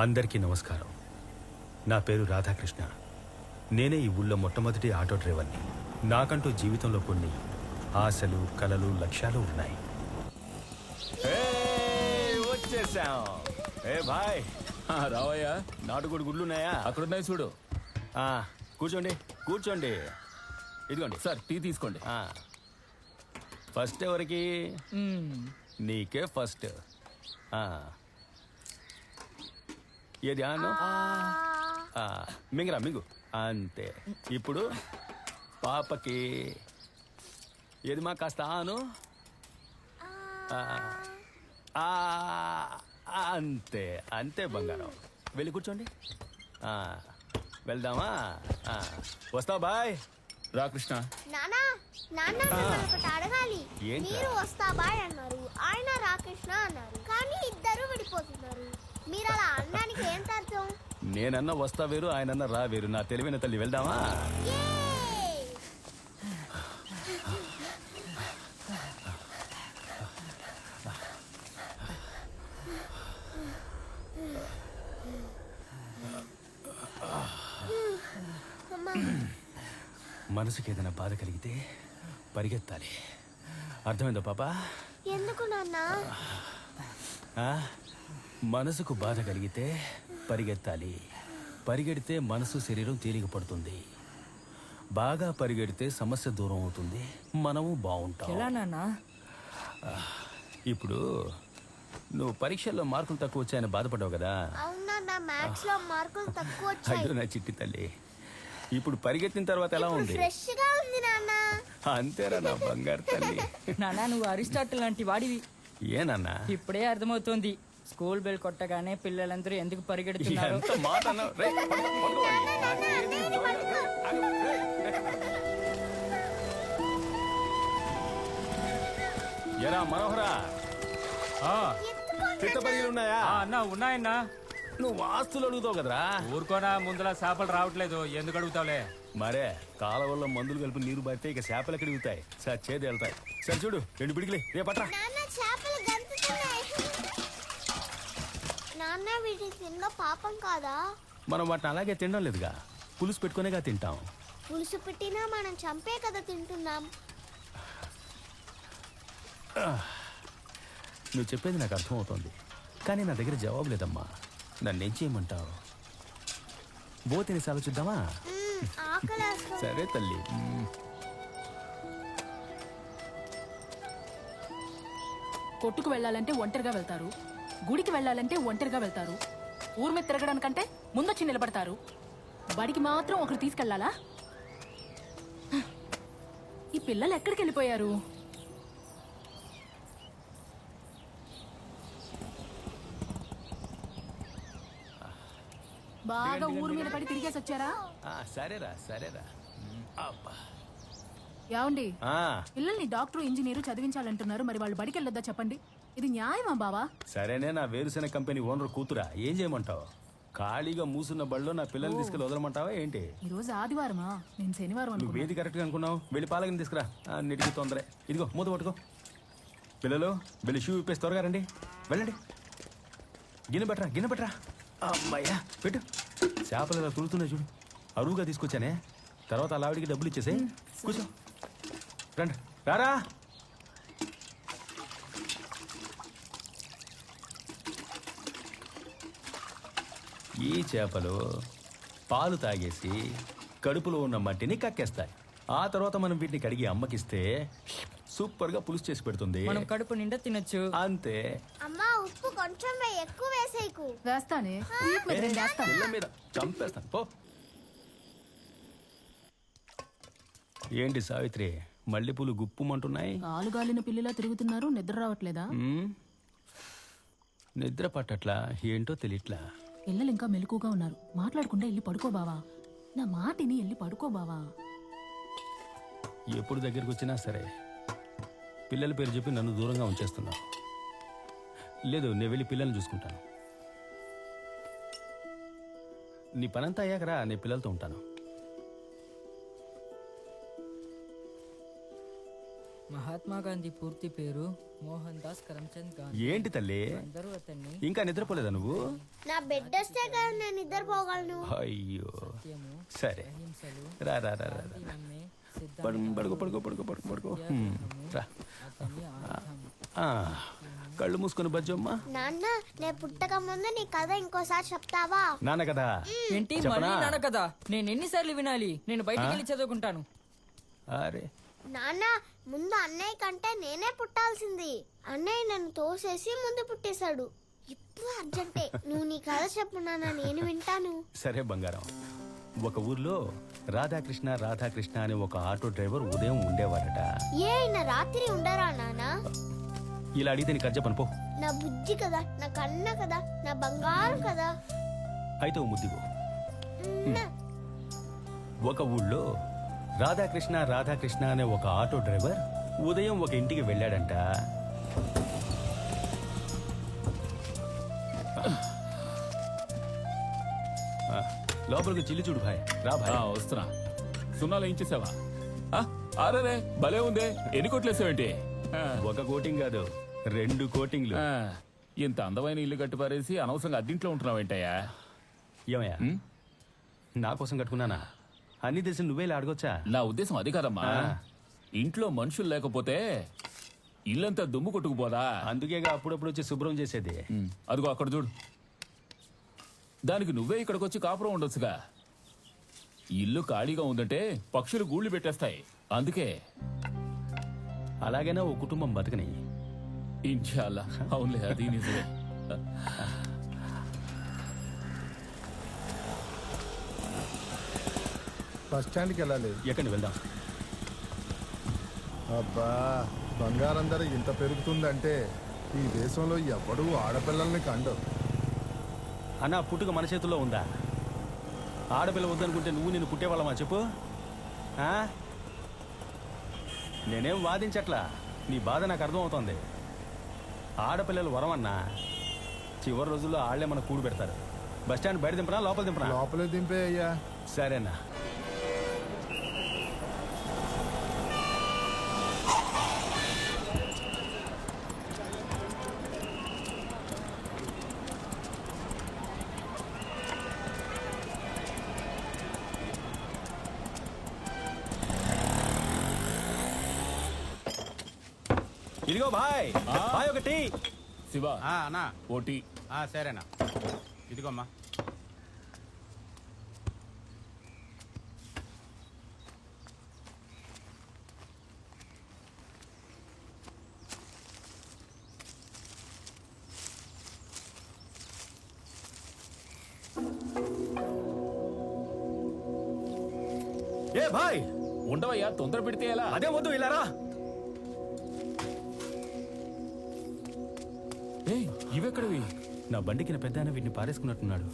అందరికీ నమస్కారం. నా పేరు రాధాకృష్ణ. నేనే ఈ ఊళ్ళో మొట్టమొదటి ఆటో డ్రైవర్ని. నాకంటూ జీవితంలో కొన్ని ఆశలు, కలలు, లక్ష్యాలు ఉన్నాయి. వచ్చేసాం. ఏ భాయ్, రావయ్యా. నాటుకోడి గుడ్లున్నాయా? అక్కడున్నాయి చూడు. కూర్చోండి కూర్చోండి. ఇదిగోండి సార్, టీ తీసుకోండి. ఫస్ట్ ఎవరికి? నీకే ఫస్ట్. ఏది ఆను? మింగరా మింగు. అంతే. ఇప్పుడు పాపకి ఏది మా కాస్త ఆను. అంతే అంతే బంగారం. వెళ్ళి కూర్చోండి. వెళ్దామా? వస్తావు బాయ్? రా కృష్ణ. నానా నాన్న ఒకటి అడగాలి. మీరు వస్తా బాయ్ అన్నారు, ఆయన రాకృష్ణ అన్నారు, కానీ ఇద్దరు విడిపోతున్నారు. మీరు అలా అనడానికి ఏం అర్థం? నేనన్నా వస్తా వేరు, ఆయనన్నా రా వేరు. నా తెలివైన తల్లి. వెళ్దామా? మనసుకి ఏదైనా బాధ కలిగితే పరిగెత్తాలి. అర్థమైందా పాపా? ఎందుకు నాన్న? మనసుకు బాధ కలిగితే పరిగెత్తాలి. పరిగెడితే మనసు శరీరం తేలిక పడుతుంది. బాగా పరిగెడితే సమస్య దూరం అవుతుంది, మనము బాగుంటాం. ఇప్పుడు నువ్వు పరీక్షల్లో మార్కులు తక్కువ వచ్చాయని బాధపడ్డావు కదా? అవునా, నా మ్యాథ్స్ లో మార్కులు తక్కువ వచ్చాయి. అయ్యో నా చిట్టి తల్లి, ఇప్పుడు పరిగెత్తిన తర్వాత ఎలా ఉంది? ఫ్రెష్ గా ఉంది నాన్న. అంతేరా నా బంగారు తల్లి. నానా, నువ్వు అరిస్టాటిల్ లాంటి వాడివి. ఏనన్నా? ఇప్పుడే అర్థమవుతోంది స్కూల్ బెల్ కొట్టగానే పిల్లలందరూ ఎందుకు పరిగెడుతున్నారు. ఎంత మాట అన్నావు? రేయ్, పడుకో, ఎరా మనోహరా, చిత్తపరిగలు ఉన్నాయా? అన్నా ఉన్నాయన్నా. నువ్వు ఆస్తులు అడుగుతావు కదరా? ఊరుకోనా, ముందర చేపలు రావట్లేదు, ఎందుకు అడుగుతావులే? మరే కాలవల్లో మందులు కలిపి నీరు పడితే ఇక చేపలు ఎక్కడ దిగుతాయి? సార్ చేతి వెళ్తాయి. సరే చూడు, 2 పిడికిలే రేపట్రా. నాన్న చేపలు గంతుతున్నాయి. నాన్న వీటిని తిన్న పాపం కాదా? మనం వాటిని అలాగే తినడం లేదుగా, పులుసు పెట్టుకునేగా తింటాం. పులుసు పెట్టినా మనం చంపే కదా తింటున్నాం. నువ్వు చెప్పేది నాకు అర్థమవుతోంది, కానీ నా దగ్గర జవాబు లేదమ్మా. నన్నేం చేయమంటావు? బో తినేసి ఆలోచిద్దామా? సరే తల్లి. కొట్టుకు వెళ్ళాలంటే ఒంటరిగా వెళ్తారు, గుడికి వెళ్ళాలంటే ఒంటరిగా వెళ్తారు, ఊరి మీద తిరగడానికంటే ముందొచ్చి నిలబడతారు. బడికి మాత్రం ఒకరు తీసుకెళ్లాలా? ఈ పిల్లలు ఎక్కడికి వెళ్ళిపోయారు? బాగా ఊరు మీద పడి తిరిగేసి వచ్చారా? సరేరా సరేరా. ఏమండి, పిల్లల్ని డాక్టర్ ఇంజనీరు చదివించాలంటున్నారు, మరి వాళ్ళు బడికి వెళ్ళొద్దా చెప్పండి? ఇది న్యాయమా బావా? సరేనే, నా వేరుశెనగ కంపెనీ ఓనర్ కూతురా, ఏం చేయమంటావు? ఖాళీగా మూసున్న బడిలో నా పిల్లల్ని తీసుకెళ్ళి వదలమంటావా ఏంటి? ఈ రోజు ఆదివారమా? నేను శనివారం నువ్వు అనుకున్నా. ఏది కరెక్ట్ గా అనుకున్నావు? వెళ్ళి పాలకని తీసుకురా. అన్నిటికీ తొందరే. ఇదిగో మూత పట్టుకో. పిల్లలు వెళ్ళి షూ విప్పేసి త్వరగా రండి. వెళ్ళండి. గిన్నె పెట్టరా. అమ్మాయ్యా పెట్టు. చేపలు ఇలా తులుతున్నాయి చూడు, అరువుగా తీసుకొచ్చానే. తర్వాత అలా ఆవిడికి డబ్బులు ఇచ్చేసే. కూర్చో. రండి, రారా. ఈ చేపలు పాలు తాగేసి కడుపులో ఉన్న మట్టిని కక్కేస్తాయి. ఆ తర్వాత మనం వీటిని కడిగి అమ్మకిస్తే సూపర్ గా పులుసు చేసి పెడుతుంది. మనం కడుపు నిండా తినొచ్చు. అంతే. అమ్మా, ఉప్పు కొంచెం ఎక్కువ వేసేయకు. వేస్తానే, పిల్ల మీద చంపేస్తాను పో. ఏంటి సావిత్రి, మల్లెపూలు గుప్పుమంటున్నాయి? ఆలుగాలిన పిల్లిలా తిరుగుతున్నారు, నిద్ర రావట్లేదా? నిద్ర పట్టట్లా, ఏంటో తెలియట్లా. పిల్లలు ఇంకా మెలకుగా ఉన్నారు, మాట్లాడకుండా వెళ్ళి పడుకో బావా. నా మాటిని వెళ్ళి పడుకో బావా. ఎప్పుడు దగ్గరికి వచ్చినా సరే పిల్లల పేరు చెప్పి నన్ను దూరంగా ఉంచేస్తున్నావు. లేదు, నేను వెళ్ళి పిల్లల్ని చూసుకుంటాను. నీ పనంతా అయ్యాకరా, నేను పిల్లలతో ఉంటాను. మహాత్మా గాంధీ పూర్తి పేరు మోహన్ దాస్ కరమ్చంద్ గాంధీ. ఏంటి తల్లి అందరూ అతన్ని ఇంకా నిద్రపోలేదా నువ్వు? నా బెడ్ వస్తే కదా నేను నిద్రపోగలను. అయ్యో సత్యము, సరే అహింసలు, రా రా రా రా రా. నమ్మే పడుకో పడుకో పడుకో పడుకో పడుకో రా. అతని ఆయుధం. ఆ, కళ్ళు మూసుకొని బజ్జమ్మా. నాన్న నేను పుట్టక ముందు నీ కథ ఇంకోసారి చెప్తావా? నాన్న కదా ఏంటి చెప్పనా? మళ్ళీ నాన్న కదా? నేను ఎన్నిసార్లు వినాలి? నేను బయటికి వెళ్ళి చదువుకుంటాను. అరే నాన్న ముందు అన్నయ్య కంటే నేనే పుట్టాల్సింది. అన్నయ్య నన్ను తోసేసి ముందు పుట్టేశాడు. ఇప్పుడు అర్జెంటే. నువ్వు నీ కథ చెప్పు నాన్న, నేను వింటాను. సరే బంగారం. ఒక ఊర్లో రాధాకృష్ణ రాధాకృష్ణ అనే ఒక ఆటో డ్రైవర్ ఉదయం ఉండేవాడట. ఏ అయిన రాత్రి ఉండరా నాన్న? ఇలా అడిగితే నీకు చెప్పను పో. నా బుజ్జి కదా, నా కన్న కదా, నా బంగారం కదా. అయితే ఓ ముద్దిగో. మ్మ్. ఒక ఊళ్ళో రాధాకృష్ణ రాధాకృష్ణ అనే ఒక ఆటో డ్రైవర్ ఉదయం ఒక ఇంటికి వెళ్ళాడంట. ఆ, లోపలికి చిల్లి చూడు భాయ్. రా భాయ్. వస్తున్నా. సున్నాలు ఏం చేసావా? అరే భలే ఉందే. ఎన్ని కొట్లేసావేంటి? ఒక కోటింగ్ కాదు, 2 కోటింగ్లు. ఇంత అందమైన ఇల్లు కట్టి పారేసి అనవసరంగా అద్దింట్లో ఉంటున్నావేంటయ్యా? ఏమయ్యా, నా కోసం కట్టుకున్నానా? అన్ని తెలిసి నువ్వే ఇలా అడగొచ్చా? నా ఉద్దేశం అది కాదమ్మా. ఇంట్లో మనుషులు లేకపోతే ఇల్లంతా దుమ్ము కొట్టుకుపోదా? అందుకేగా అప్పుడప్పుడు వచ్చి శుభ్రం చేసేది. అదిగో అక్కడ చూడు. దానికి నువ్వే ఇక్కడికి వచ్చి కాపురం ఉండొచ్చుగా. ఇల్లు ఖాళీగా ఉందంటే పక్షులు గూళ్ళు పెట్టేస్తాయి. అందుకే అలాగైనా ఓ కుటుంబం బతకని. ఇన్షాల్లా. అవునులే, అది నిజమే. బస్ స్టాండ్కి వెళ్ళాలి. ఎక్కడికి వెళ్దాం? అబ్బా, బంగారం ధర ఇంత పెరుగుతుందంటే ఈ దేశంలో ఎవడూ ఆడపిల్లల్ని కండు. అన్న, పుట్టుక మన చేతుల్లో ఉందా? ఆడపిల్ల వద్దనుకుంటే నువ్వు నేను పుట్టేవాళ్ళమా చెప్పు? ఆ? నేనేం వాదించట్లా, నీ బాధ నాకు అర్థమవుతోంది. ఆడపిల్లలు వరమన్నా, చివరి రోజుల్లో ఆళ్లే మన కూడు పెడతారు. బస్టాండ్ బయట దింపనా లోపల దింపనా? లోపలే దింపే అయ్యా. సరేనా. ఇదిగో భాయ్, భాయ్ ఒక టీ. శివ, అన్నా ఓటీ. సరేనా, ఇదిగోమ్మా. ఏ భాయ్, ఉండవయ్యా, తొందర పెడితే ఎలా? అదే వద్దు, ఇలా రా. ఇవెక్కడవి? నా బండికి పెద్ద ఆయన వీటిని పారేసుకున్నట్టున్నాడు.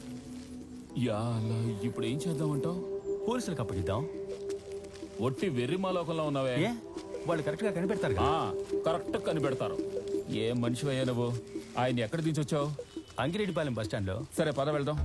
యా అల్లా, ఇప్పుడు ఏం చేద్దామంటావు? పోలీసులకు అప్పగిద్దాం. ఒట్టి వెర్రిమాలోకంలో ఉన్నావే. ఏ, వాళ్ళు కరెక్ట్ గా కనిపెడతారు. కరెక్ట్ కనిపెడతారు. ఏం మనిషివయ్యా నువ్వు? ఆయన ఎక్కడ దించొచ్చావు? అంగిరెడ్డిపాలెం బస్ స్టాండ్ లో. సరే పద వెళ్దాం.